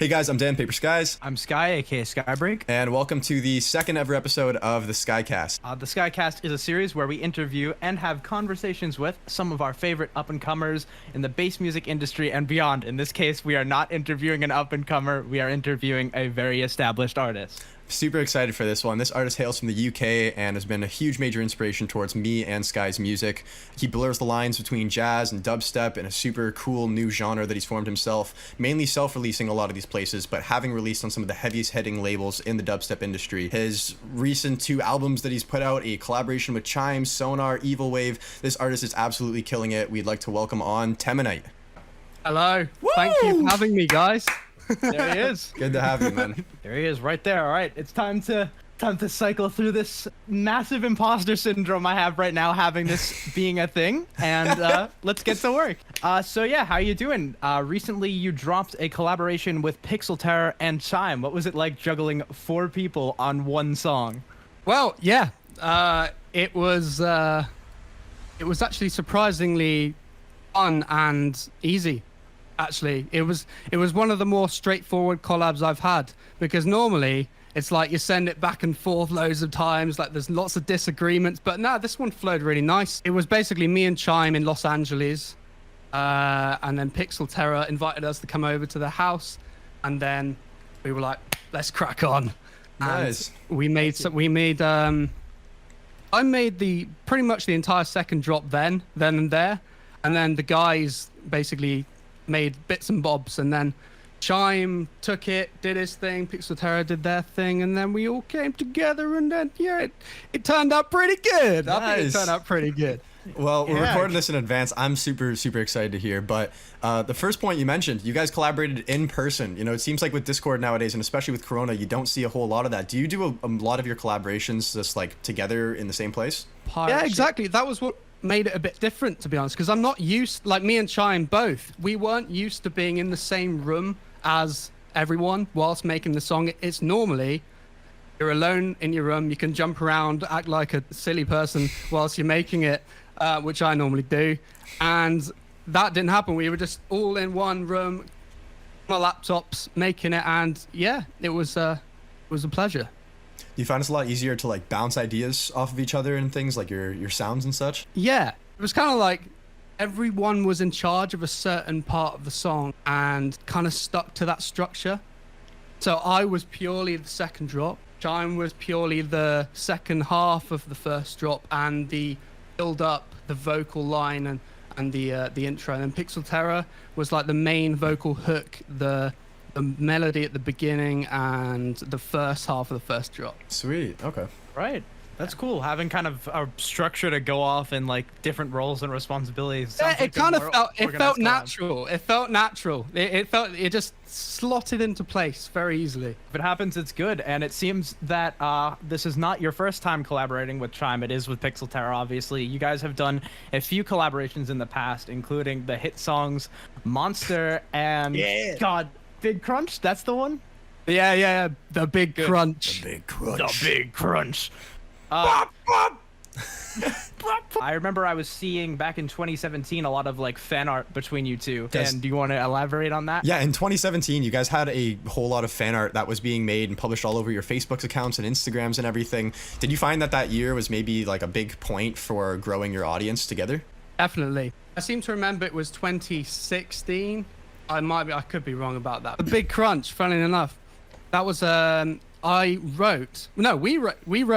Hey guys, I'm Dan Paper Skies. I'm Sky, aka Skybreak. And welcome to the second ever episode of the Skycast. The Skycast is a series where we interview and have conversations with some of our favorite up-and-comers in the bass music industry and beyond. In this case, we are not interviewing an up-and-comer, we are interviewing a very established artist. Super excited for this one. This artist hails from the UK and has been a huge major inspiration towards me and Sky's music. He blurs the lines between jazz and dubstep in a super cool new genre that he's formed himself, mainly self-releasing a lot of these places, but having released on some of the heaviest hitting labels in the dubstep industry. His recent 2 albums that he's put out, a collaboration with Chime, PsoGnar, Evilwave, this artist is absolutely killing it. We'd like to welcome on Temenite. Hello. Woo! Thank you for having me, guys. There he is. Good to have you, man. There he is, right there. All right, it's time to cycle through this massive imposter syndrome I have right now, having this being a thing, and let's get to work. So yeah, how you doing? Recently you dropped a collaboration with Pixel Terror and Chime. What was it like juggling 4 people on one song? Well, yeah, it was actually surprisingly fun and easy. Actually, it was one of the more straightforward collabs I've had, because normally it's like you send it back and forth loads of times, like there's lots of disagreements, but no, this one flowed really nice. It was basically me and Chime in Los Angeles, and then Pixel Terror invited us to come over to the house, and then we were like, let's crack on. Nice. And I made pretty much the entire second drop then and there, and then the guys basically made bits and bobs, and then Chime took it, did his thing, Pixel Terror did their thing, and then we all came together, and then yeah, it turned out pretty good. Nice. I think it turned out pretty good. Well, we're Yeah. recording this in advance. I'm super excited to hear. But the first point you mentioned, you guys collaborated in person. You know, it seems like with Discord nowadays, and especially with Corona, you don't see a whole lot of that. Do you do a lot of your collaborations just like together in the same place? Yeah, exactly. That was what made it a bit different, to be honest, because I'm not used, like me and Chime both, we weren't used to being in the same room as everyone whilst making the song. It's normally you're alone in your room, you can jump around, act like a silly person whilst you're making it, which I normally do, and that didn't happen. We were just all in one room, my laptops, making it, and yeah, it was a pleasure. Do you find it's a lot easier to like bounce ideas off of each other and things like your sounds and such? Yeah, it was kind of like everyone was in charge of a certain part of the song and kind of stuck to that structure. So I was purely the second drop. Chime was purely the second half of the first drop and the build up, the vocal line and the intro. And then Pixel Terror was like the main vocal hook, the melody at the beginning and the first half of the first drop. Sweet. Okay. Right. That's cool, having kind of a structure to go off in like different roles and responsibilities. Yeah, Sounds it like a kind of more felt organized collab. natural. It felt natural. It just slotted into place very easily. If it happens, it's good. And it seems that this is not your first time collaborating with Chime. It is with Pixel Terror, obviously. You guys have done a few collaborations in the past, including the hit songs Monster and God, Big Crunch. That's the one? Yeah. The big crunch. Big crunch. The Big Crunch. I remember I was seeing back in 2017 a lot of like fan art between you two. Yes. And do you want to elaborate on that? Yeah, in 2017, you guys had a whole lot of fan art that was being made and published all over your Facebook accounts and Instagrams and everything. Did you find that year was maybe like a big point for growing your audience together? Definitely. I seem to remember it was 2016. I could be wrong about that. The Big Crunch, funnily enough, that was we wrote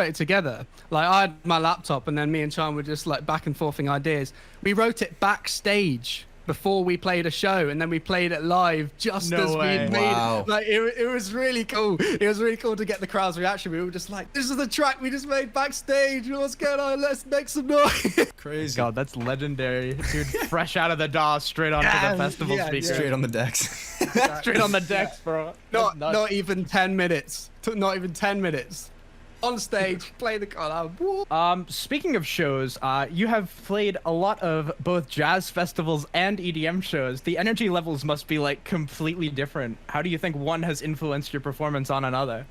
it together. Like I had my laptop and then me and Chime were just like back and forthing ideas. We wrote it backstage before we played a show, and then we played it live just No as way. we made Wow. it. Like it was really cool. It was really cool to get the crowd's reaction. We were just like, this is the track we just made backstage. What's going on? Let's make some noise. Crazy. God, that's legendary. Dude, fresh out of the DOS, straight onto the festival yeah, speaker. Straight on the decks. Straight on the decks, bro. That's nuts. Not even 10 minutes. Not even 10 minutes. On stage, play the collab. Speaking of shows, you have played a lot of both jazz festivals and EDM shows. The energy levels must be like completely different. How do you think one has influenced your performance on another?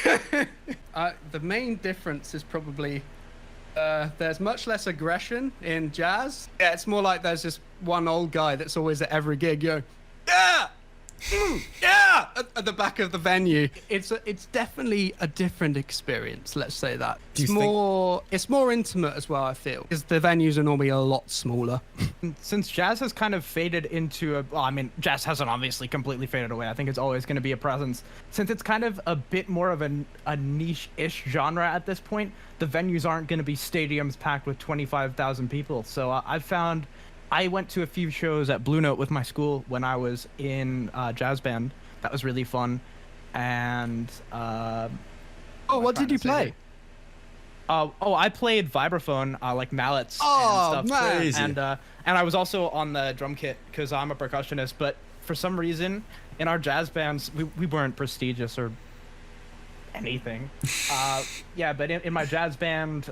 The main difference is probably there's much less aggression in jazz. Yeah, it's more like there's just one old guy that's always at every gig. Yeah, yeah, at the back of the venue. It's definitely a different experience. Let's say that. It's more intimate as well. I feel because the venues are normally a lot smaller. Since jazz has kind of faded into jazz hasn't obviously completely faded away. I think it's always going to be a presence. Since it's kind of a bit more of a niche-ish genre at this point, the venues aren't going to be stadiums packed with 25,000 people. So I went to a few shows at Blue Note with my school when I was in jazz band. That was really fun. And what did you play? I played vibraphone, like mallets Oh, and stuff. man. Crazy. And I was also on the drum kit because I'm a percussionist. But for some reason, in our jazz bands, we weren't prestigious or anything. But in my jazz band,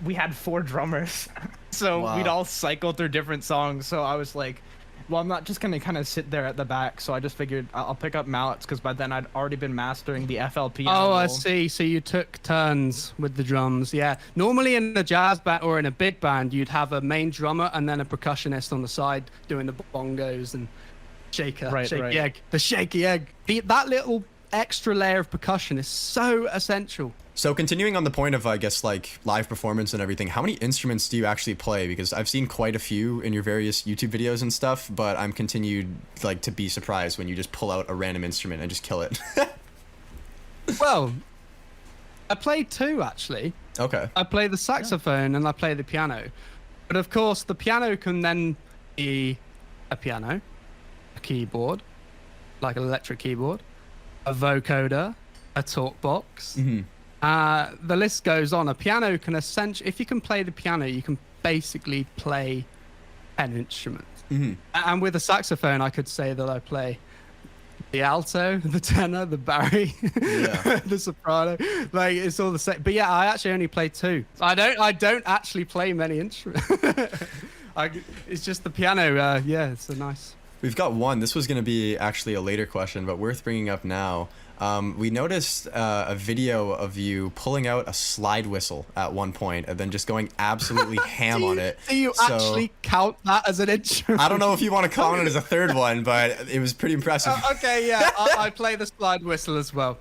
we had 4 drummers. So Wow. we'd all cycle through different songs. So I was like, well, I'm not just going to kind of sit there at the back. So I just figured I'll pick up mallets because by then I'd already been mastering the FL piano. Oh, I roll. see. So you took turns with the drums. Yeah. Normally in a jazz band or in a big band, you'd have a main drummer and then a percussionist on the side doing the bongos and shaky egg. The shaky egg. That little extra layer of percussion is so essential. So continuing on the point of, I guess, like live performance and everything, how many instruments do you actually play? Because I've seen quite a few in your various YouTube videos and stuff, but I'm continued like to be surprised when you just pull out a random instrument and just kill it. Well, I played 2 actually. Okay. I play the saxophone and I play the piano. But of course, the piano can then be a piano, a keyboard, like an electric keyboard, a vocoder, a talk box. Mm-hmm. The list goes on. A piano can essentially, if you can play the piano, you can basically play an instrument. Mm-hmm. And with a saxophone, I could say that I play the alto, the tenor, the bari, Yeah. the soprano. Like it's all the same. But yeah, I actually only play 2. I don't actually play many instruments. It's just the piano. Yeah, it's a nice. We've got one. This was going to be actually a later question, but worth bringing up now. We noticed a video of you pulling out a slide whistle at one point and then just going absolutely ham on it. Do you actually count that as an instrument? I don't know if you want to count it as a third one, but it was pretty impressive. Okay, yeah, I play the slide whistle as well.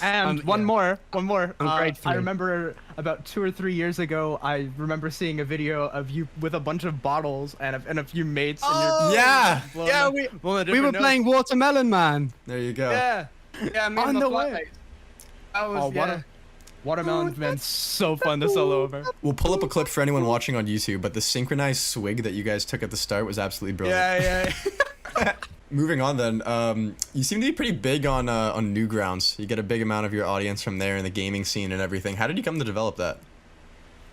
And one more. I'm grade 3. I remember about 2 or 3 years ago, I remember seeing a video of you with a bunch of bottles and a few mates. Oh, and yeah. Yeah, we were playing Watermelon Man. There you go. Yeah, me On and the my way. flatmates. That was, Watermelon's been so fun to solo over. We'll pull up a clip for anyone watching on YouTube, but the synchronized swig that you guys took at the start was absolutely brilliant. Yeah. Moving on then, you seem to be pretty big on Newgrounds. You get a big amount of your audience from there in the gaming scene and everything. How did you come to develop that?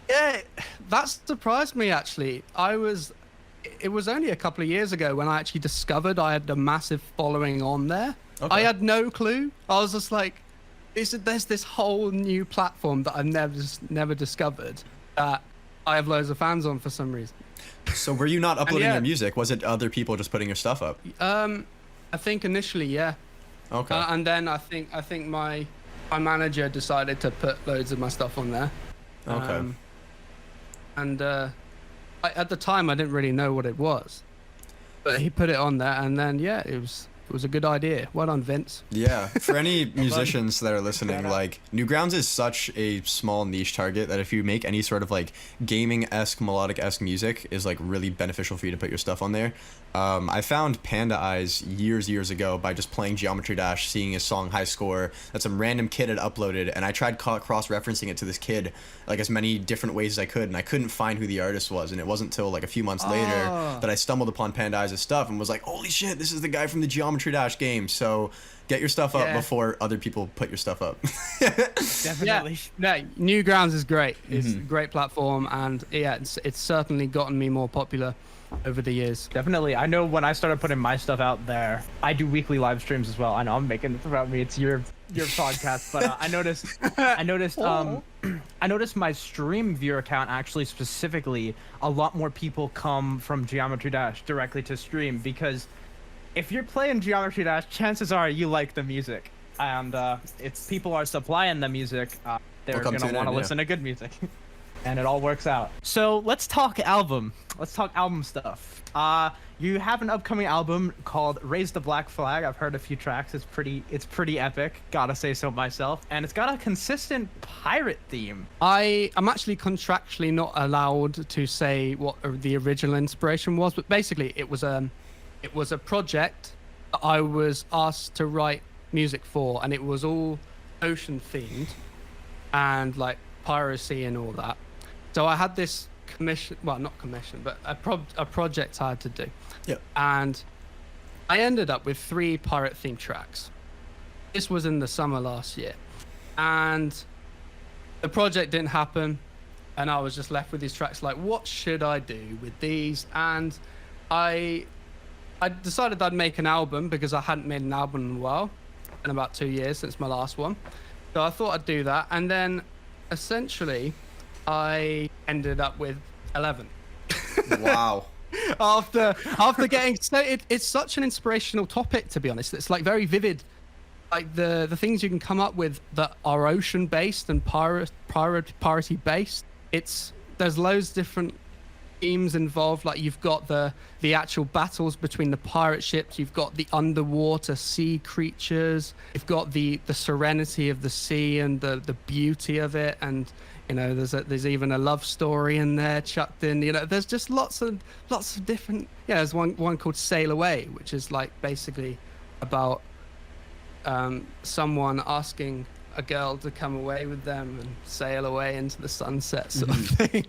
Yeah, that surprised me actually. It was only a couple of years ago when I actually discovered I had a massive following on there. Okay. I had no clue. I was just like, there's this whole new platform that I've never discovered that I have loads of fans on for some reason. So were you not uploading yeah. your music? Was it other people just putting your stuff up? I think initially, yeah. Okay. And then I think my manager decided to put loads of my stuff on there. Okay. At the time I didn't really know what it was, but he put it on there, and then yeah, it was a good idea. Well done, Vince. Yeah, for any musicians that are listening, like Newgrounds is such a small niche target that if you make any sort of like gaming-esque, melodic-esque music is like really beneficial for you to put your stuff on there. I found Panda Eyes years ago by just playing Geometry Dash, seeing his song High Score that some random kid had uploaded, and I tried cross-referencing it to this kid like as many different ways as I could, and I couldn't find who the artist was, and it wasn't until like a few months later that I stumbled upon Panda Eyes' stuff and was like, holy shit, this is the guy from the Geometry Dash game. So get your stuff up before other people put your stuff up. Definitely. Yeah, Newgrounds is great. It's a great platform, and yeah, it's certainly gotten me more popular over the years. Definitely. I know when I started putting my stuff out there, I do weekly live streams as well. I know I'm making this about me. It's your podcast, but I noticed my stream viewer count actually specifically a lot more people come from Geometry Dash directly to stream, because if you're playing Geometry Dash, chances are you like the music, and if people are supplying the music, they're gonna want to listen to good music. and it all works out. So let's talk album. Let's talk album stuff. You have an upcoming album called Raise the Black Flag. I've heard a few tracks. It's pretty epic, gotta say so myself. And it's got a consistent pirate theme. I am actually contractually not allowed to say what the original inspiration was, but basically it was a project that I was asked to write music for, and it was all ocean themed and like piracy and all that. So I had this not commission, but a project I had to do. Yeah. And I ended up with 3 pirate themed tracks. This was in the summer last year, and the project didn't happen, and I was just left with these tracks like, what should I do with these? And I decided I'd make an album because I hadn't made an album in a while, in about 2 years since my last one. So I thought I'd do that, and then essentially I ended up with 11. Wow. after getting it's such an inspirational topic, to be honest. It's like very vivid, like the things you can come up with that are ocean based and piracy based. There's loads of different themes involved. Like you've got the actual battles between the pirate ships, you've got the underwater sea creatures, you've got the serenity of the sea and the beauty of it, and you know there's even a love story in there chucked in. You know, there's just lots of different. Yeah, there's one called Sail Away, which is like basically about someone asking a girl to come away with them and sail away into the sunset, sort of thing.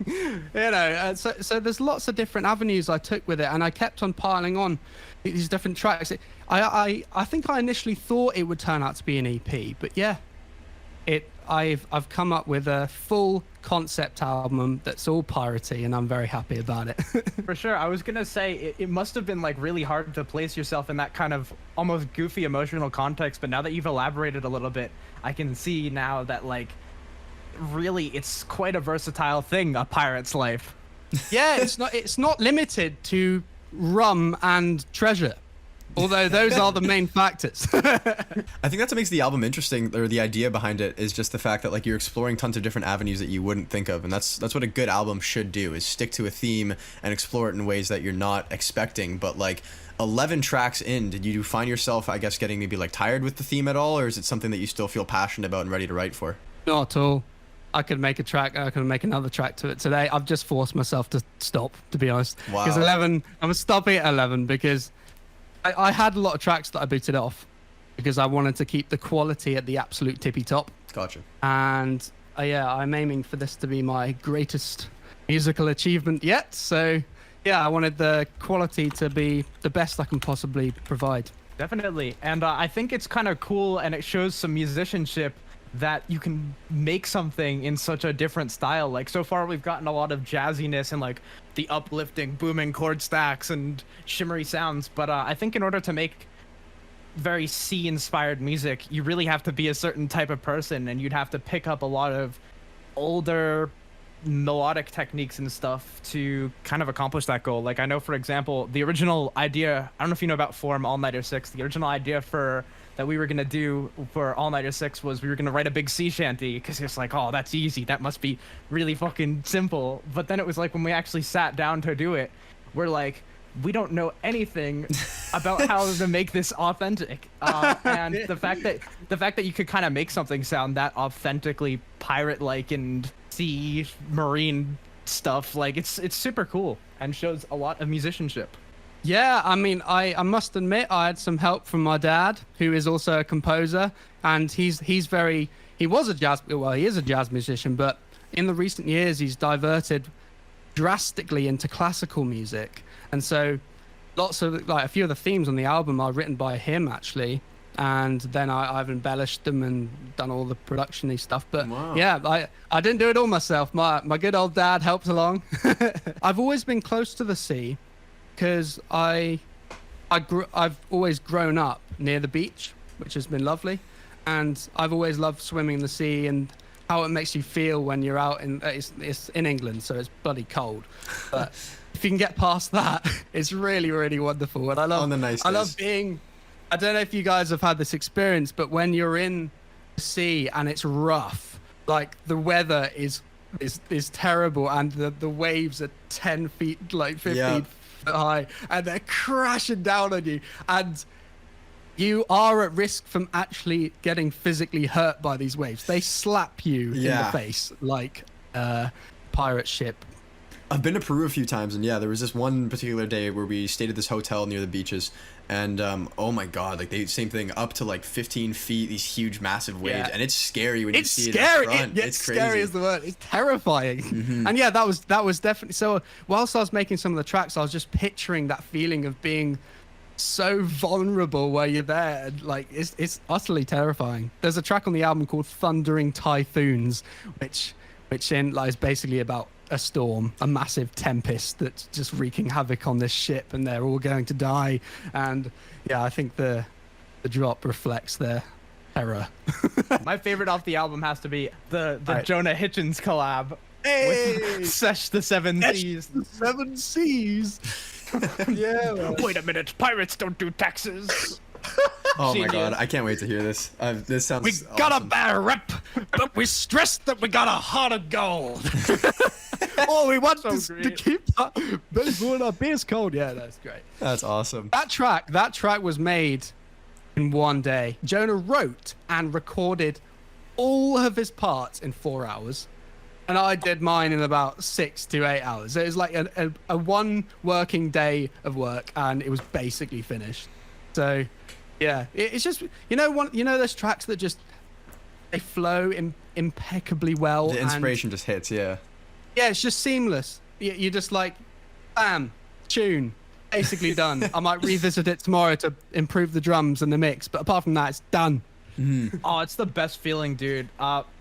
You know, so there's lots of different avenues I took with it, and I kept on piling on these different tracks. I think I initially thought it would turn out to be an EP, but yeah, I've come up with a full concept album that's all piratey, and I'm very happy about it. For sure. I was gonna say it must have been like really hard to place yourself in that kind of almost goofy emotional context, but now that you've elaborated a little bit, I can see now that like really it's quite a versatile thing, a pirate's life. Yeah, it's not limited to rum and treasure, although those are the main factors. I think that's what makes the album interesting, or the idea behind it is just the fact that like you're exploring tons of different avenues that you wouldn't think of, and that's what a good album should do, is stick to a theme and explore it in ways that you're not expecting. But like 11 tracks in, did you find yourself, I guess, getting maybe like tired with the theme at all, or is it something that you still feel passionate about and ready to write for? Not at all. I could make a track. I could make another track to it today. I've just forced myself to stop, to be honest. Wow. Because 11, I'm stopping at 11 because I had a lot of tracks that I booted off because I wanted to keep the quality at the absolute tippy top. Gotcha. And yeah, I'm aiming for this to be my greatest musical achievement yet. So yeah, I wanted the quality to be the best I can possibly provide. Definitely. And I think it's kind of cool, and it shows some musicianship that you can make something in such a different style. Like so far we've gotten a lot of jazziness and like the uplifting booming chord stacks and shimmery sounds, but I think in order to make very sea inspired music, you really have to be a certain type of person, and you'd have to pick up a lot of older melodic techniques and stuff to kind of accomplish that goal. Like I know, for example, the original idea, I don't know if you know about Form All Nighter 6, the original idea that we were gonna do for All Nighter 6 was we were gonna write a big sea shanty, because it's like, oh, that's easy, that must be really fucking simple. But then it was like when we actually sat down to do it, we're like, we don't know anything about how to make this authentic. And the fact that you could kind of make something sound that authentically pirate-like and sea marine stuff, like it's super cool and shows a lot of musicianship. Yeah, I mean, I must admit I had some help from my dad, who is also a composer, and he is a jazz musician, but in the recent years he's diverted drastically into classical music, and so lots of like a few of the themes on the album are written by him actually, and then I've embellished them and done all the production-y stuff. But wow. Yeah, I didn't do it all myself. My good old dad helped along. I've always been close to the sea, because I've always grown up near the beach, which has been lovely, and I've always loved swimming in the sea and how it makes you feel when you're out in it's in England, so it's bloody cold, but if you can get past that, it's really, really wonderful. And I love being, I don't know if you guys have had this experience, but when you're in the sea and it's rough, like the weather is is terrible, and the waves are 10 feet, like 15 foot high, and they're crashing down on you, and you are at risk from actually getting physically hurt by these waves. They slap you in the face like a pirate ship. I've been to Peru a few times, and there was this one particular day where we stayed at this hotel near the beaches, and oh my god, like same thing, up to like 15 feet, these huge massive waves, and it's scary when you see it up front. It's crazy. Scary is the word. It's terrifying. And that was definitely so. Whilst I was making some of the tracks, I was just picturing that feeling of being so vulnerable where you're there, and like it's utterly terrifying. There's a track on the album called Thundering Typhoons, which is basically about a storm, a massive tempest that's just wreaking havoc on this ship, and they're all going to die. And I think the drop reflects their terror. My favorite off the album has to be the Right. Jonah Hitchens collab with Sesh the Seven Seas. The Seven Seas. Yeah. Man. Wait a minute, pirates don't do taxes. Oh my Genius. god, I can't wait to hear this. This sounds We awesome. got a bad rep, but we stressed that we got a heart of gold. All we want is to great. keep our beers cold. Yeah, that's great. That's awesome. That track was made in one day. Jonah wrote and recorded all of his parts in 4 hours, and I did mine in about 6 to 8 hours. It was like a one working day of work, and it was basically finished. So, yeah, it's just those tracks that just they flow impeccably well. The inspiration just hits, Yeah, it's just seamless. You're just like, bam, tune, basically done. I might revisit it tomorrow to improve the drums and the mix, but apart from that, it's done. Oh, it's the best feeling, dude.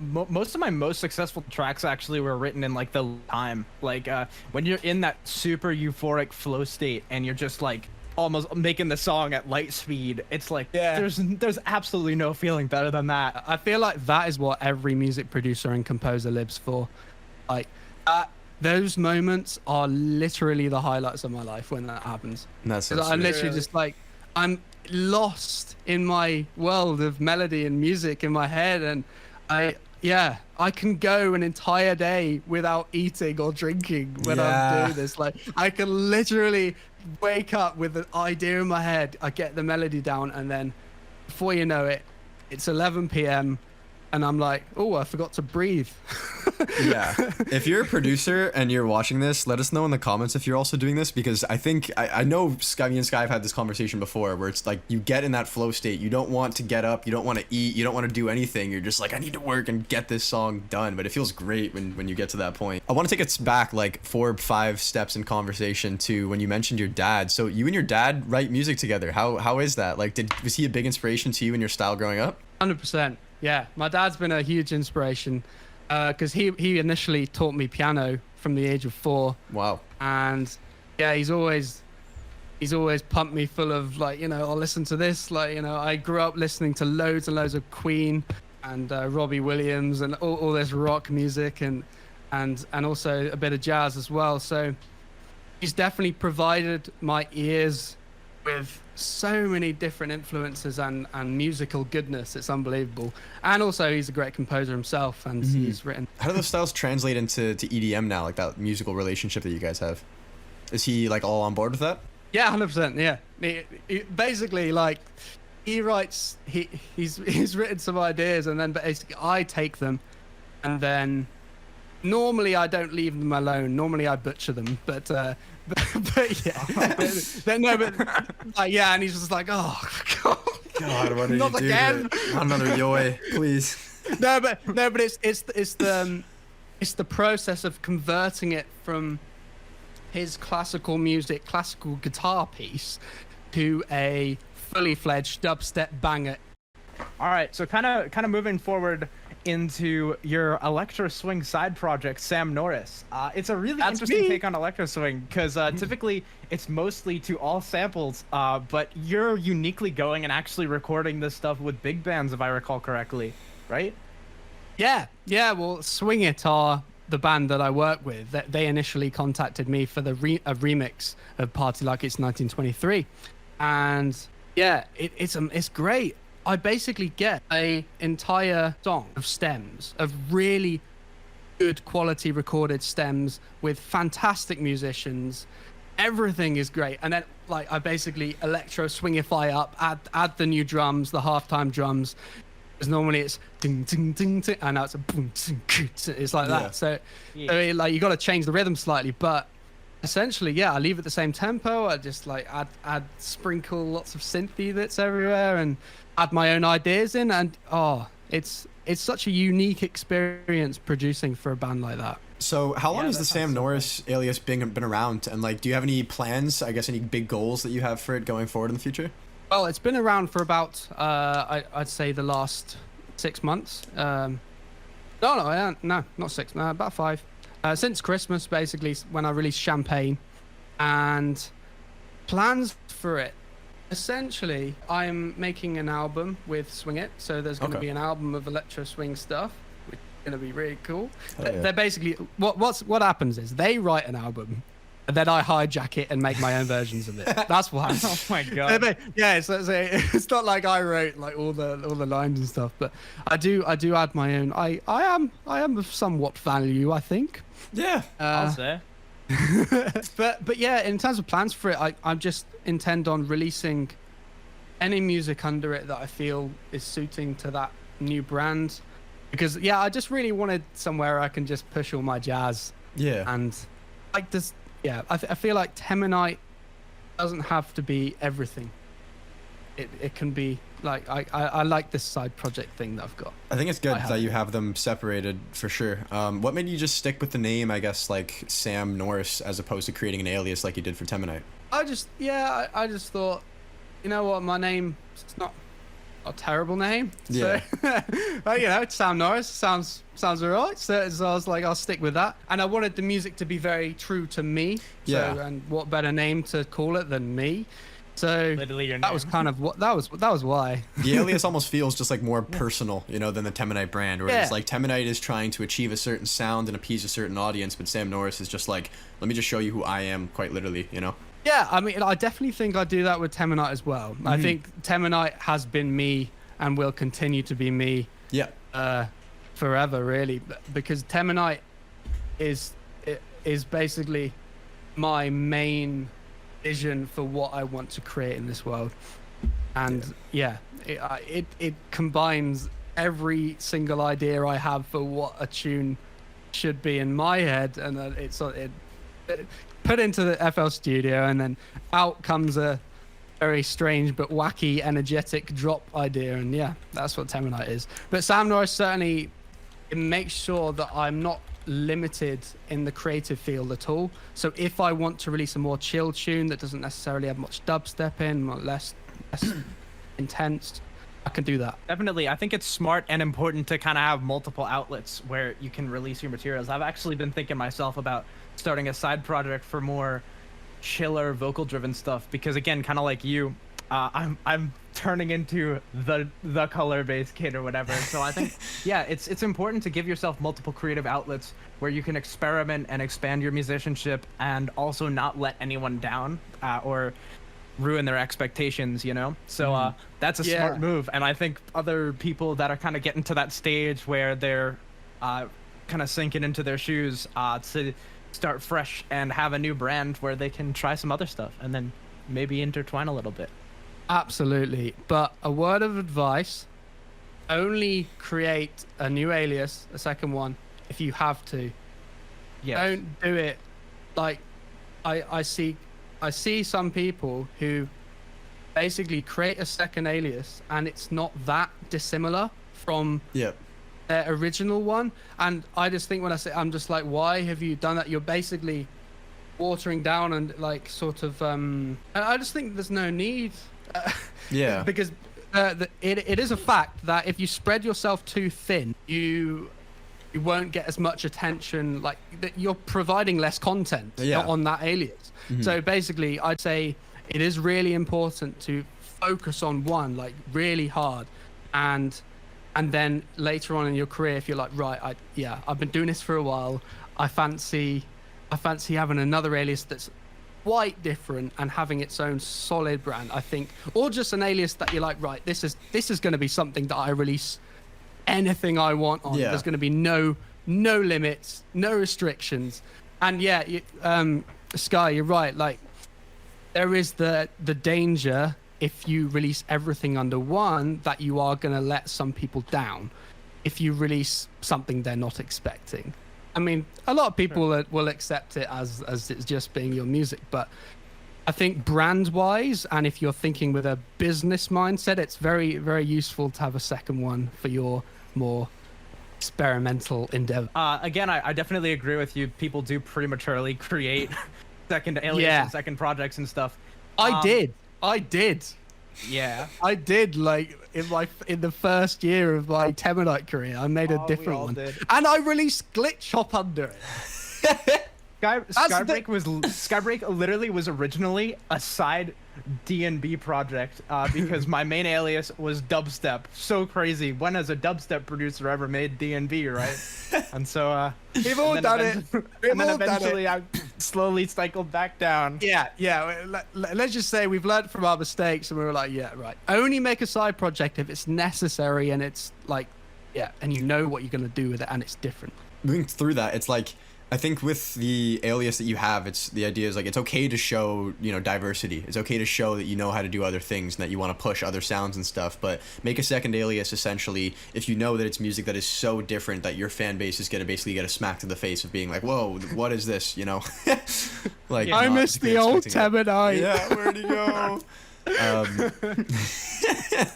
Most of my most successful tracks actually were written in like the time, like when you're in that super euphoric flow state and you're just like almost making the song at light speed. It's like there's absolutely no feeling better than that. I feel like that is what every music producer and composer lives for. Like those moments are literally the highlights of my life when that happens. That's so I'm sweet. literally just like, I'm lost in my world of melody and music in my head, and I can go an entire day without eating or drinking when I'm doing this. Like, I can literally wake up with an idea in my head, I get the melody down, and then before you know it, it's 11 p.m. and I'm like, oh, I forgot to breathe. Yeah. If you're a producer and you're watching this, let us know in the comments if you're also doing this, because I think I know me and Sky have had this conversation before where it's like you get in that flow state. You don't want to get up, you don't want to eat, you don't want to do anything. You're just like, I need to work and get this song done. But it feels great when you get to that point. I want to take us back like 4 or 5 steps in conversation to when you mentioned your dad. So you and your dad write music together. How is that? Like, was he a big inspiration to you and your style growing up? 100%. Yeah, my dad's been a huge inspiration because he initially taught me piano from the age of 4. Wow. And yeah, he's always pumped me full of like, I'll listen to this. Like, I grew up listening to loads and loads of Queen and Robbie Williams and all this rock music and also a bit of jazz as well. So he's definitely provided my ears with so many different influences and musical goodness. It's unbelievable. And also he's a great composer himself, and he's written. How do those styles translate into EDM now, like that musical relationship that you guys have? Is he like all on board with that? Yeah, 100%. Yeah, he basically, like, he writes, he's written some ideas, and then basically I take them, and then normally I don't leave them alone. Normally I butcher them, but yeah, yeah, and he's just like, oh God, what did not you do? again. Not another yoy, please. No, but it's the process of converting it from his classical guitar piece to a fully fledged dubstep banger. All right, so kind of moving forward into your electro swing side project, Sam Norris. It's a really interesting take on electro swing because typically it's mostly to all samples, but you're uniquely going and actually recording this stuff with big bands, if I recall correctly, right? Yeah. Well, Swing It are the band that I work with. They initially contacted me for a remix of Party Like It's 1923, and yeah, it's great. I basically get a entire song of stems, of really good quality recorded stems with fantastic musicians. Everything is great. And then like I basically electro swingify up, add the new drums, the halftime drums. Because normally it's ding ding ding ding, and now it's a boom ding, it's like that. So like you got to change the rhythm slightly, but essentially, yeah, I leave it the same tempo. I just like add sprinkle lots of synthy that's everywhere and add my own ideas in, and it's such a unique experience producing for a band like that. So how long has the that Sam sounds so Norris alias been around, and like do you have any plans, I guess any big goals that you have for it going forward in the future? Well, it's been around for about I'd say the last 6 months. No, not 6, about 5. Since Christmas, basically, when I released Champagne, and plans for it. Essentially, I'm making an album with Swing It, so there's going to be an album of electro swing stuff, which is going to be really cool. They're basically what happens is they write an album, and then I hijack it and make my own versions of it. That's what happens. Oh my god! Yeah, it's not like I wrote like all the lines and stuff, but I do add my own. I am of somewhat value, I think. Yeah, I'll say. but yeah, in terms of plans for it, I just intend on releasing any music under it that I feel is suiting to that new brand, because I just really wanted somewhere I can just push all my jazz. And like this, I feel like Temenite doesn't have to be everything. It can be like I like this side project thing that I've got. I think it's good that you have them separated for sure. What made you just stick with the name, I guess, like Sam Norris, as opposed to creating an alias like you did for Temenite? I just thought, you know what, my name, it's not a terrible name. Yeah. So, Sam Norris sounds alright. So I was like, I'll stick with that. And I wanted the music to be very true to me. So, and what better name to call it than me? So that was kind of that was why. The alias almost feels just like more personal, than the Temenite brand, whereas like Temenite is trying to achieve a certain sound and appease a certain audience, but Sam Norris is just like, let me just show you who I am, quite literally, Yeah, I mean, I definitely think I do that with Temenite as well. I think Temenite has been me and will continue to be me. Forever, really, because Temenite is basically my main vision for what I want to create in this world, and it combines every single idea I have for what a tune should be in my head, and it put into the FL Studio, and then out comes a very strange but wacky, energetic drop idea, and that's what Temenite is. But Sam Norris certainly makes sure that I'm not limited in the creative field at all. So if I want to release a more chill tune that doesn't necessarily have much dubstep in, less intense, I can do that. Definitely. I think it's smart and important to kind of have multiple outlets where you can release your materials. I've actually been thinking myself about starting a side project for more chiller vocal driven stuff, because again, kind of like you, I'm turning into the color based kid or whatever. So I think it's important to give yourself multiple creative outlets where you can experiment and expand your musicianship, and also not let anyone down or ruin their expectations, so that's a smart move. And I think other people that are kind of getting to that stage where they're kind of sinking into their shoes to start fresh and have a new brand where they can try some other stuff and then maybe intertwine a little bit. Absolutely. But a word of advice, only create a new alias, a second one, if you have to. Don't do it like I see some people who basically create a second alias and it's not that dissimilar from their original one. And I just think, when I say, I'm just like, why have you done that? You're basically watering down and like sort of and I just think there's no need. Because it is a fact that if you spread yourself too thin, you won't get as much attention. Like that, you're providing less content on that alias. So basically, I'd say it is really important to focus on one, like really hard, and then later on in your career, if you're like, right, I've been doing this for a while, I fancy having another alias that's quite different and having its own solid brand, I think, or just an alias that you're like, right, this is going to be something that I release anything I want on. There's going to be no no limits, no restrictions. And yeah, Sky, you're right. Like, there is the danger if you release everything under one that you are going to let some people down if you release something they're not expecting. I mean, a lot of people will accept it as it's just being your music, but I think brand-wise, and if you're thinking with a business mindset, it's very, very useful to have a second one for your more experimental endeavor. Again, I definitely agree with you. People do prematurely create second alias and second projects and stuff. I did. Yeah. I did, like, in the first year of my Temenite career, I made a different one. Did. And I released Glitch Hop under it. Skybreak literally was originally a side D&B project because my main alias was Dubstep. So crazy. When has a dubstep producer ever made D&B, right? And so we've all done it. And then eventually I slowly cycled back down. Yeah. Let's just say we've learned from our mistakes, and we were like, yeah, right. Only make a side project if it's necessary and it's like, yeah, and you know what you're gonna do with it, and it's different. Moving through that, it's like, I think with the alias that you have, the idea is like, it's okay to show, diversity. It's okay to show that you know how to do other things and that you want to push other sounds and stuff, but make a second alias essentially if you know that it's music that is so different that your fan base is going to basically get a smack to the face of being like, whoa, what is this, Like, I miss the old Temenite. Yeah, where'd he go?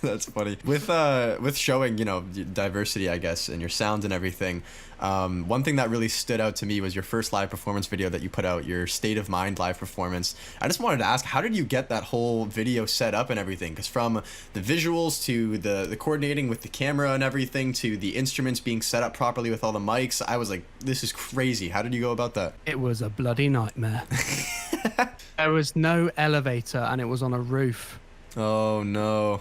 That's funny. With showing, diversity, I guess, in your sound and everything. One thing that really stood out to me was your first live performance video that you put out, your State of Mind live performance. I just wanted to ask, how did you get that whole video set up and everything? Because from the visuals to the coordinating with the camera and everything to the instruments being set up properly with all the mics, I was like, this is crazy. How did you go about that? It was a bloody nightmare. There was no elevator and it was on a roof. Oh no.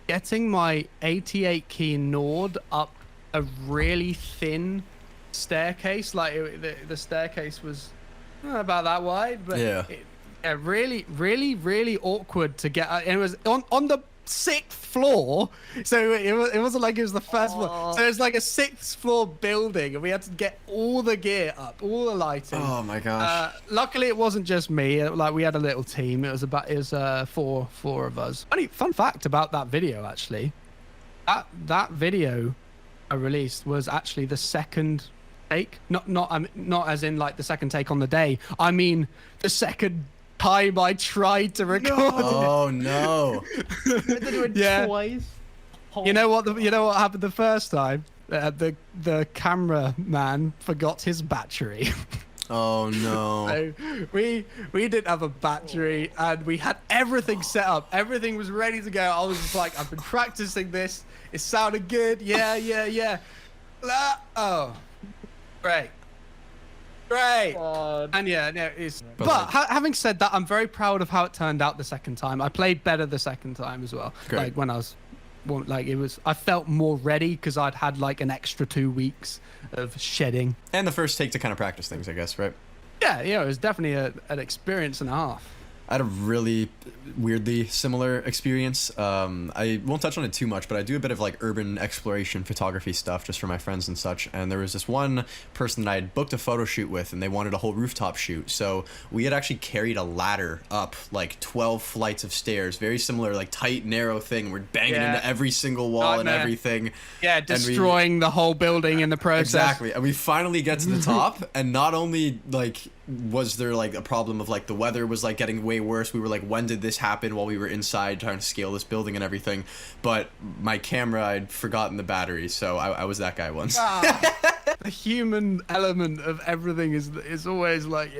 Getting my 88 key Nord up a really thin staircase, like the staircase was about that wide, but really awkward to get. It was on the 6th floor, so it wasn't like it was the first floor. So it's like a 6th floor building, and we had to get all the gear up, all the lighting. Oh my gosh! Luckily, it wasn't just me. Like, we had a little team. It was four of us. Fun fact about that video, actually, that video I released was actually the second take. Not as in like the second take on the day. I mean the second time I tried to record it. Oh no! Yeah. Twice. You know what happened the first time? The cameraman forgot his battery. Oh no! So we didn't have a battery, and we had everything set up. Everything was ready to go. I was just like, I've been practicing this. It sounded good. Yeah. Oh, great. And it's. But having said that, I'm very proud of how it turned out the second time. I played better the second time as well. Great. Like when I was, I felt more ready because I'd had like an extra 2 weeks of shedding. And the first take to kind of practice things, I guess, right? Yeah, it was definitely an experience and a half. I had a really weirdly similar experience. I won't touch on it too much, but I do a bit of like urban exploration photography stuff just for my friends and such. And there was this one person that I had booked a photo shoot with, and they wanted a whole rooftop shoot. So we had actually carried a ladder up like 12 flights of stairs, very similar, like tight, narrow thing. We're banging into every single wall and everything. Yeah, destroying the whole building in the process. Exactly. And we finally get to the top, and not only like was there like a problem of like the weather was like getting way worse, we were like, when did this happen, while we were inside trying to scale this building and everything, but my camera, I'd forgotten the battery, so I was that guy once. The human element of everything is always like,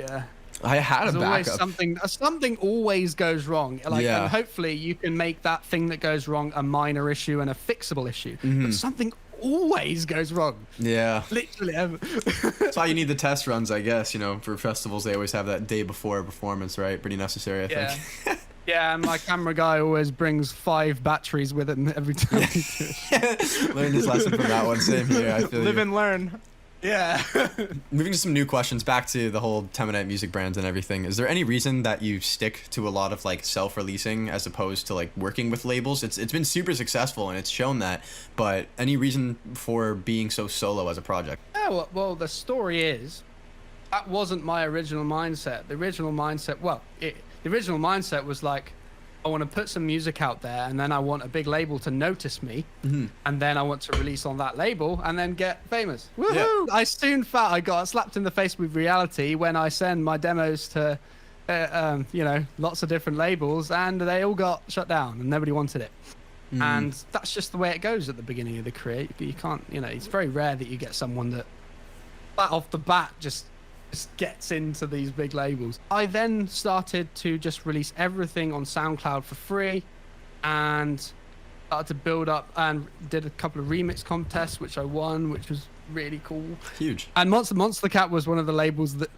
I had a always backup. something always goes wrong, like, and hopefully you can make that thing that goes wrong a minor issue and a fixable issue, but something always goes wrong. Yeah. Literally. That's why you need the test runs, I guess. For festivals, they always have that day before a performance, right? Pretty necessary, I think. Yeah, and my camera guy always brings 5 batteries with him every time he does. Learned his lesson from that one. Same here. I feel Live and learn. Yeah. Moving to some new questions, back to the whole Temenite music brands and everything. Is there any reason that you stick to a lot of like self-releasing as opposed to like working with labels? It's been super successful and it's shown that, but any reason for being so solo as a project? Yeah, well, the story is that wasn't my original mindset. The original mindset was like, I want to put some music out there, and then I want a big label to notice me, and then I want to release on that label and then get famous. Woohoo! Yeah. I soon felt I got slapped in the face with reality when I send my demos to, lots of different labels, and they all got shut down, and nobody wanted it. And that's just the way it goes at the beginning of the career. You can't, it's very rare that you get someone that, off the bat, just gets into these big labels. I then started to just release everything on SoundCloud for free, and started to build up and did a couple of remix contests, which I won, which was really cool. Huge. And Monster Cat was one of the labels that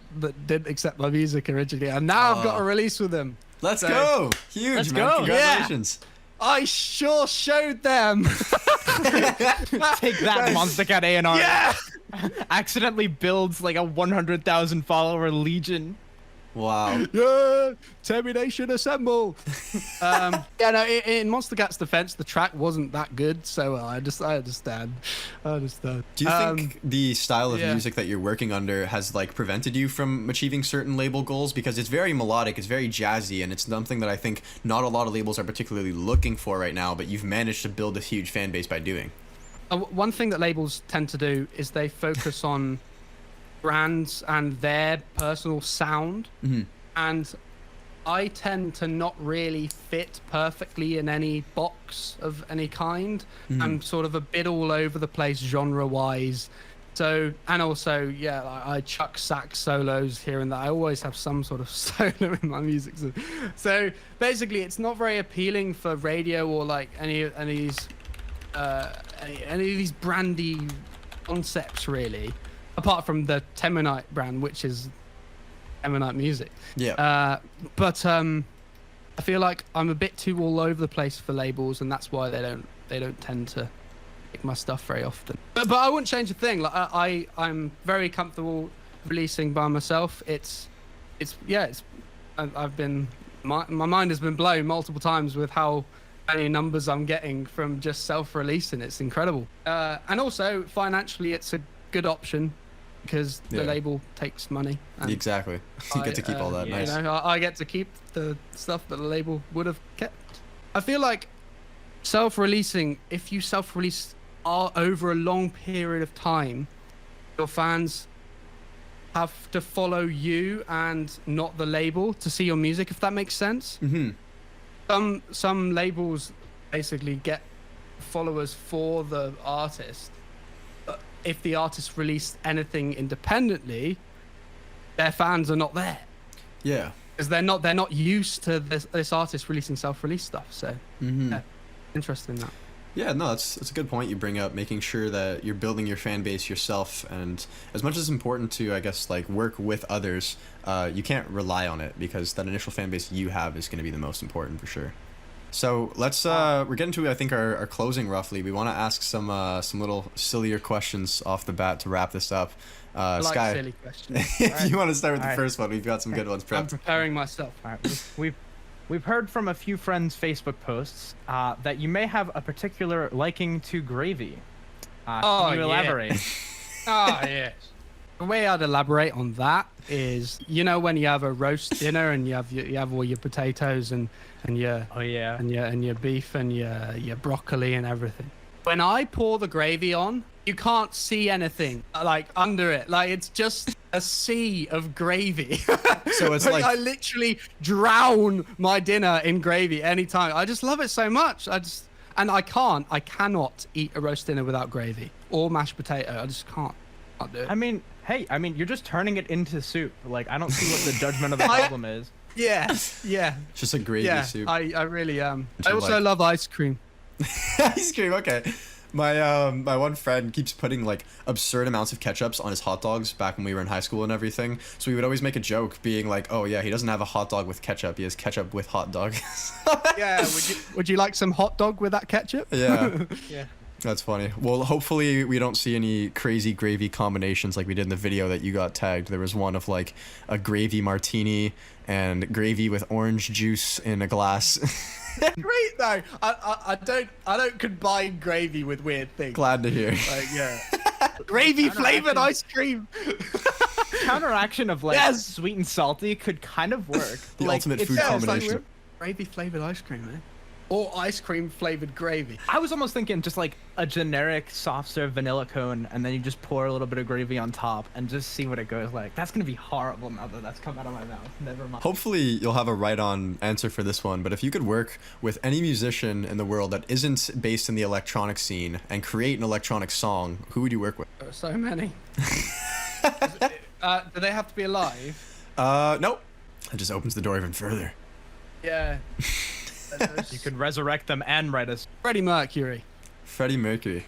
didn't accept my music originally, and now I've got a release with them. Let's go! Huge, let's man. Go. Congratulations. Yeah. I sure showed them. Take that, Monster Cat A&R. Yeah. Accidentally builds like a 100,000 follower legion. Wow. Yeah, Termination assemble. In Monster Cat's defense, the track wasn't that good, so I understand. Do you think the style of music that you're working under has like prevented you from achieving certain label goals? Because it's very melodic, it's very jazzy, and it's something that I think not a lot of labels are particularly looking for right now, but you've managed to build a huge fan base by doing. One thing that labels tend to do is they focus on brands and their personal sound, and I tend to not really fit perfectly in any box of any kind. I'm sort of a bit all over the place genre wise, so, and also I chuck sax solos here and there. I always have some sort of solo in my music, so basically it's not very appealing for radio or like any of these brandy concepts really, apart from the Temenite brand, which is Temenite music. But I feel like I'm a bit too all over the place for labels, and that's why they don't tend to pick my stuff very often. But I wouldn't change a thing. Like I'm very comfortable releasing by myself. I've been my mind has been blown multiple times with how many numbers I'm getting from just self-releasing. It's incredible. And also financially, it's a good option because the label takes money. Exactly. You get to keep all that. Nice. I get to keep the stuff that the label would have kept. I feel like self-releasing, if you self-release over a long period of time, your fans have to follow you and not the label to see your music, if that makes sense. Some labels basically get followers for the artist. But if the artist released anything independently, their fans are not there. Yeah. Because they're not used to this artist releasing self-release stuff. So interesting that. Yeah, no, that's a good point you bring up, making sure that you're building your fan base yourself, and as much as it's important to, I guess, like work with others, you can't rely on it because that initial fan base you have is going to be the most important for sure. So let's we're getting to, I think, our closing roughly. We want to ask some little sillier questions off the bat to wrap this up. I like Sky, silly questions. if you want to start with the first one, we've got some good ones prepped. I'm preparing myself. All right, we've heard from a few friends' Facebook posts that you may have a particular liking to gravy. Can you elaborate? Yes. The way I'd elaborate on that is, when you have a roast dinner and you have all your potatoes and your and your beef and your broccoli and everything. When I pour the gravy on, you can't see anything like under it. Like it's just a sea of gravy. So it's like I literally drown my dinner in gravy anytime. I just love it so much. I cannot eat a roast dinner without gravy or mashed potato. I just can't do it. I mean, you're just turning it into soup. Like, I don't see what the judgment of the problem is. Yeah. It's just a gravy soup. I really am. I also love ice cream. Ice cream, okay. My one friend keeps putting like absurd amounts of ketchups on his hot dogs back when we were in high school and everything. So we would always make a joke being like, oh yeah, he doesn't have a hot dog with ketchup. He has ketchup with hot dog. Yeah, would you like some hot dog with that ketchup? Yeah. Yeah. That's funny. Well, hopefully we don't see any crazy gravy combinations like we did in the video that you got tagged. There was one of like a gravy martini and gravy with orange juice in a glass. Great though. I don't combine gravy with weird things. Glad to hear. Like, yeah. Gravy flavored ice cream. Counteraction of like Yes! sweet and salty could kind of work. The like, ultimate it's- food Yeah, it's like combination. gravy flavored ice cream, man. Or ice cream flavored gravy. I was almost thinking just like a generic soft serve vanilla cone, and then you just pour a little bit of gravy on top and just see what it goes like. That's gonna be horrible now that that's come out of my mouth. Never mind. Hopefully you'll have a right-on answer for this one, but if you could work with any musician in the world that isn't based in the electronic scene and create an electronic song, who would you work with? There are so many. Do they have to be alive? Nope. It just opens the door even further. Yeah. You could resurrect them and write us. Freddie Mercury. Freddie Mercury.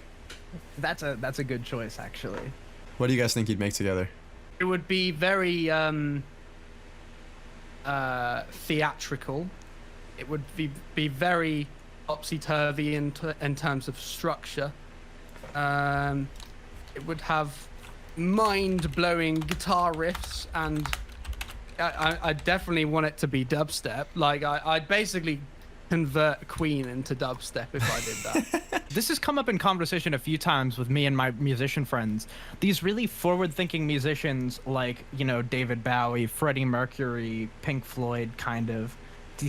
That's a good choice actually. What do you guys think you'd make together? It would be very theatrical. It would be very topsy-turvy in terms of structure. It would have mind-blowing guitar riffs, and I definitely want it to be dubstep. Like I'd basically convert Queen into dubstep if I did that. This has come up in conversation a few times with me and my musician friends. These really forward-thinking musicians like, you know, David Bowie, Freddie Mercury, Pink Floyd, kind of.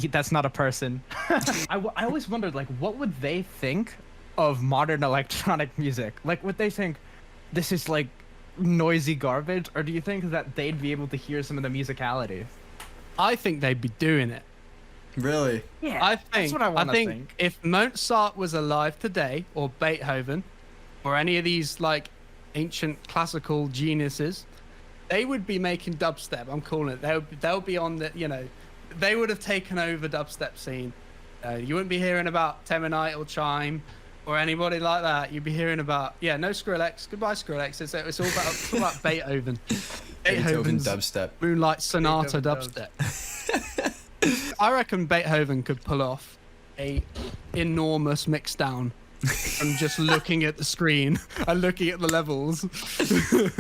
That's not a person. I always wondered, like, what would they think of modern electronic music? Like, would they think this is, like, noisy garbage? Or do you think that they'd be able to hear some of the musicality? I think they'd be doing it. Really? Yeah, I think, that's what I want to think. if Mozart was alive today, or Beethoven, or any of these like ancient classical geniuses, they would be making dubstep. I'm calling it. They'll be on the, you know, they would have taken over dubstep scene. You wouldn't be hearing about Temenite or Chime or anybody like that. You'd be hearing about, yeah, no Skrillex. Goodbye Skrillex. It's all about Beethoven. Beethoven Beethoven's dubstep. Moonlight Sonata Beethoven dubstep. I reckon Beethoven could pull off a enormous mix down from just looking at the screen and looking at the levels.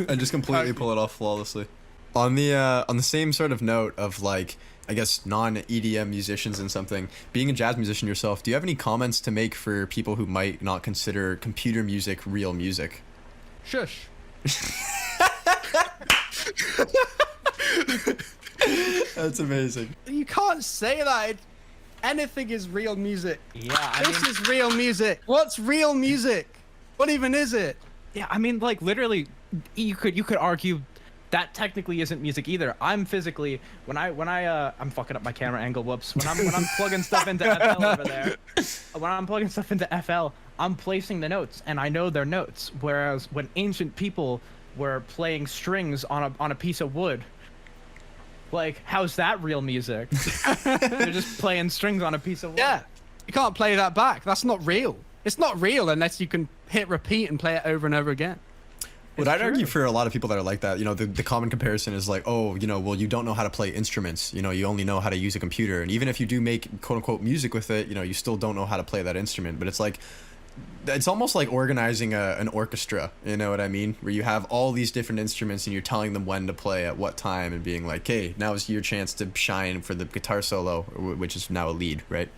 And just completely pull it off flawlessly. On the same sort of note of like, I guess non-EDM musicians and something, being a jazz musician yourself, do you have any comments to make for people who might not consider computer music real music? Shush. That's amazing. You can't say that. Anything is real music. Yeah, This is real music. What's real music? What even is it? yeah, I mean, like, literally, you could argue that technically isn't music either. I'm physically I'm fucking up my camera angle. Whoops. When I'm plugging stuff into FL over there, when I'm plugging stuff into FL, I'm placing the notes, and I know they're notes. Whereas when ancient people were playing strings on a piece of wood, like, how's that real music? They're just playing strings on a piece of wood. Yeah. You can't play that back. That's not real. It's not real unless you can hit repeat and play it over and over again. What I'd argue for a lot of people that are like that, you know, the common comparison is like, oh, you know, well, you don't know how to play instruments. You know, you only know how to use a computer. And even if you do make quote unquote music with it, you know, you still don't know how to play that instrument. But it's like, it's almost like organizing an orchestra, you know what I mean? Where you have all these different instruments and you're telling them when to play at what time and being like, hey, now is your chance to shine for the guitar solo, which is now a lead, right?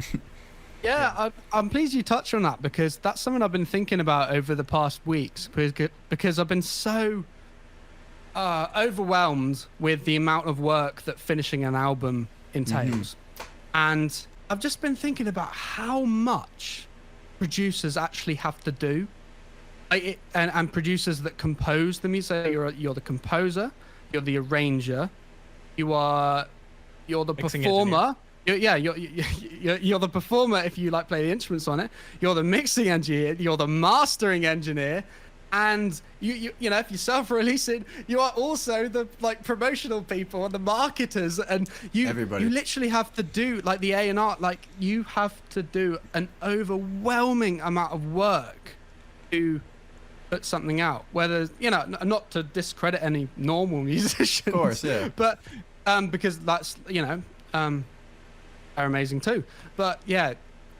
Yeah, I'm pleased you touched on that, because that's something I've been thinking about over the past weeks, because I've been so overwhelmed with the amount of work that finishing an album entails. And I've just been thinking about how much producers actually have to do, and producers that compose the music. You're the composer, you're the arranger, you're the Mixing performer. You're the performer if you like play the instruments on it. You're the mixing engineer. You're the mastering engineer, and you know, if you self-release it, you are also the like promotional people and the marketers, and Everybody. you literally have to do like the A&R. Like, you have to do an overwhelming amount of work to put something out. Whether, you know, not to discredit any normal musicians, Of course, yeah. but because that's, you know, are amazing too. But yeah,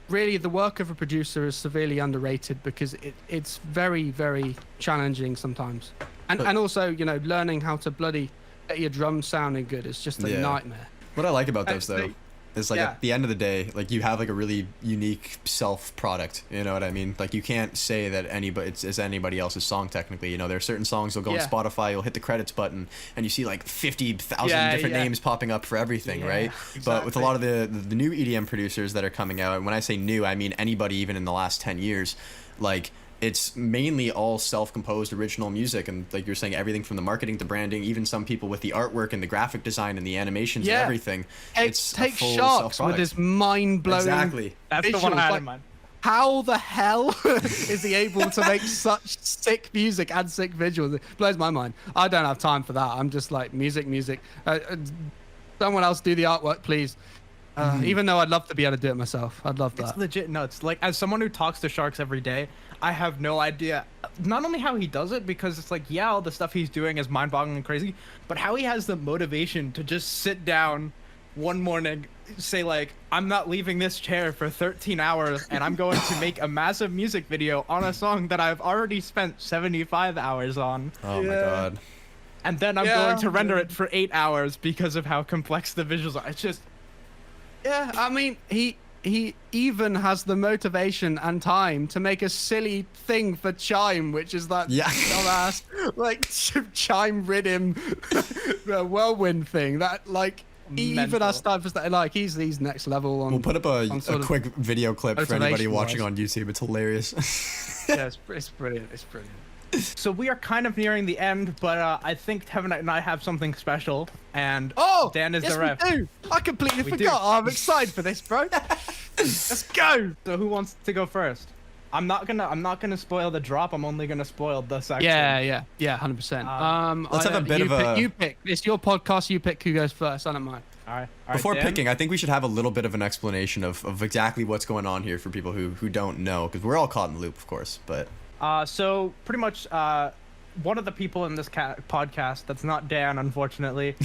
really the work of a producer is severely underrated because it's very, very challenging sometimes. And also, you know, learning how to bloody get your drums sounding good is just a nightmare. What I like about those though is like at the end of the day, like you have like a really unique self product. You know what I mean? Like you can't say that it's anybody else's song technically. You know, there are certain songs you'll go on Spotify, you'll hit the credits button, and you see like 50,000 different names popping up for everything, right? Exactly. But with a lot of the new EDM producers that are coming out, and when I say new, I mean anybody even in the last 10 years, like. It's mainly all self-composed original music, and like you're saying, everything from the marketing to branding, even some people with the artwork and the graphic design and the animations and everything. Take Sharks with his mind-blowing That's the one I had in mind. How the hell is he able to make such sick music and sick visuals? It blows my mind. I don't have time for that. I'm just like, music. Someone else do the artwork, please. Even though I'd love to be able to do it myself. I'd love that. It's legit nuts. Like, as someone who talks to Sharks every day, I have no idea not only how he does it, because it's like, yeah, all the stuff he's doing is mind-boggling and crazy, but how he has the motivation to just sit down one morning, say like, I'm not leaving this chair for 13 hours and I'm going to make a massive music video on a song that I've already spent 75 hours on. Oh my god. And then I'm going to render it for 8 hours because of how complex the visuals are. It's just... Yeah, I mean, he even has the motivation and time to make a silly thing for Chime, which is that dumbass, like, Chime rhythm whirlwind thing. That, like, he even has time for that. Like, he's next level on... We'll put up a quick video clip for anybody watching on YouTube. It's hilarious. Yeah, it's brilliant. It's brilliant. So we are kind of nearing the end, but I think Temenite and I have something special, and Dan is the ref. We do. I completely forgot. I'm excited for this, bro. Let's go. So who wants to go first? I'm not gonna spoil the drop. I'm only gonna spoil the section. Yeah, 100%. Let's have a bit of a... You pick. It's your podcast. You pick who goes first. I don't mind. All right. Before Dan? picking, I think we should have a little bit of an explanation of exactly what's going on here for people who don't know, because we're all caught in the loop, of course, but... So pretty much one of the people in this podcast that's not Dan, unfortunately,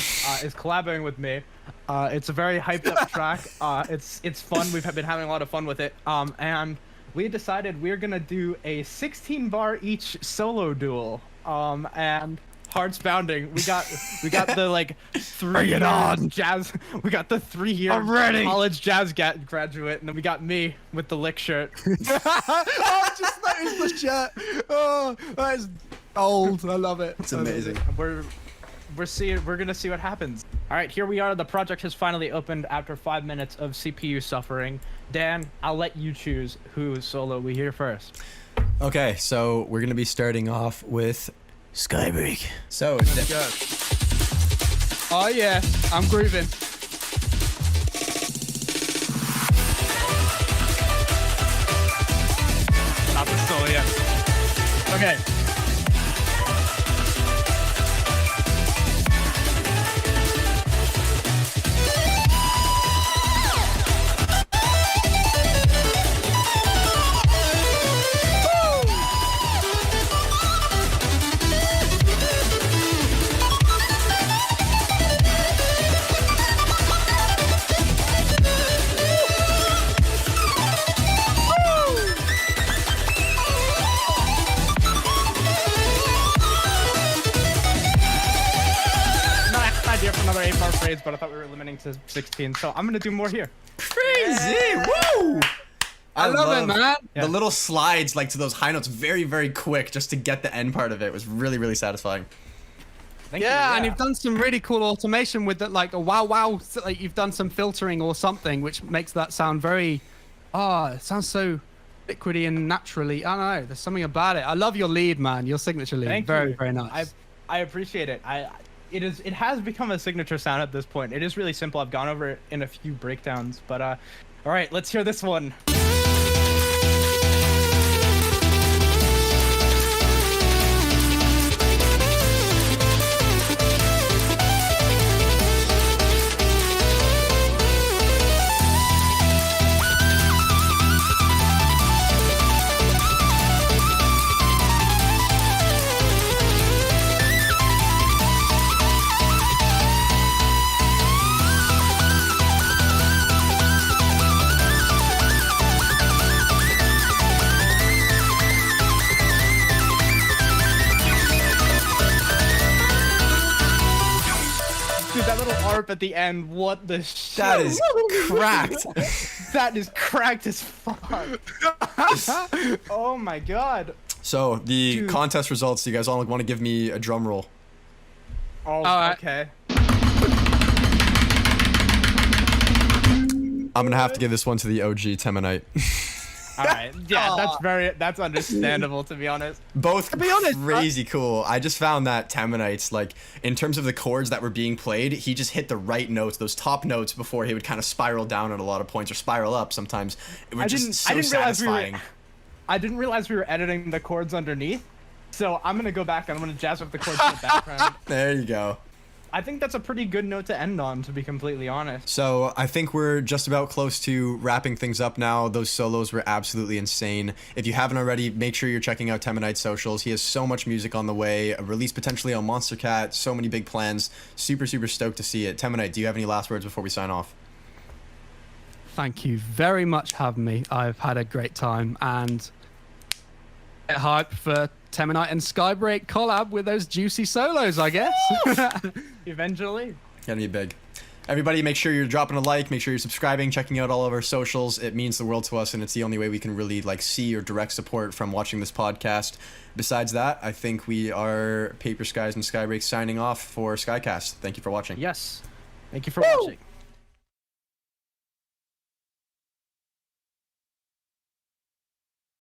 is collaborating with me. It's a very hyped up track. It's fun. We've been having a lot of fun with it. And we decided we're gonna do a 16 bar each solo duel. And hearts bounding. We got the like 3 jazz. We got the 3-year college jazz graduate, and then we got me with the lick shirt. I just noticed the shirt. Oh, that is old. I love it. It's amazing. We're gonna see what happens. All right, here we are. The project has finally opened after 5 minutes of CPU suffering. Dan, I'll let you choose whose solo we hear first. Okay, so we're gonna be starting off with Skybreak. So let's go. Oh yeah, I'm grooving. Not the solo yet. Okay. Another 8-bar phrase, but I thought we were limiting to 16, so I'm gonna do more here. Crazy! Woo! I love it, man. The little slides like to those high notes very, very quick just to get the end part of it was really, really satisfying. Thank you, and you've done some really cool automation with it, like a wow, like you've done some filtering or something, which makes that sound very, it sounds so liquidy and naturally. I don't know, there's something about it. I love your lead, man. Your signature lead. Thank very, you. very nice. I appreciate it. It has become a signature sound at this point. It is really simple. I've gone over it in a few breakdowns, but all right, let's hear this one. at the end. What the shit? That is cracked. That is cracked as fuck. Oh my god. So the Dude. contest results. You guys all want to give me a drum roll? Oh, right. okay. I'm gonna have to give this one to the OG Temenite. All right. Yeah, that's understandable, to be honest. Both be honest, crazy cool. I just found that Temenite's, like, in terms of the chords that were being played, he just hit the right notes, those top notes, before he would kind of spiral down at a lot of points, or spiral up sometimes. It was just so satisfying. I didn't realize we were editing the chords underneath. So I'm gonna go back and I'm gonna jazz up the chords in the background. There you go. I think that's a pretty good note to end on, to be completely honest. So I think we're just about close to wrapping things up now. Those solos were absolutely insane. If you haven't already, make sure you're checking out Temenite's socials. He has so much music on the way, a release potentially on Monster Cat, so many big plans. Super, super stoked to see it. Temenite, do you have any last words before we sign off? Thank you very much for having me. I've had a great time and get hyped for Temenite and Skybreak collab with those juicy solos, I guess. Eventually. Gonna be big. Everybody, make sure you're dropping a like, make sure you're subscribing, checking out all of our socials. It means the world to us, and it's the only way we can really like see or direct support from watching this podcast. Besides that, I think we are Paper Skies and Skybreak signing off for Skycast. Thank you for watching. Yes. Thank you for watching.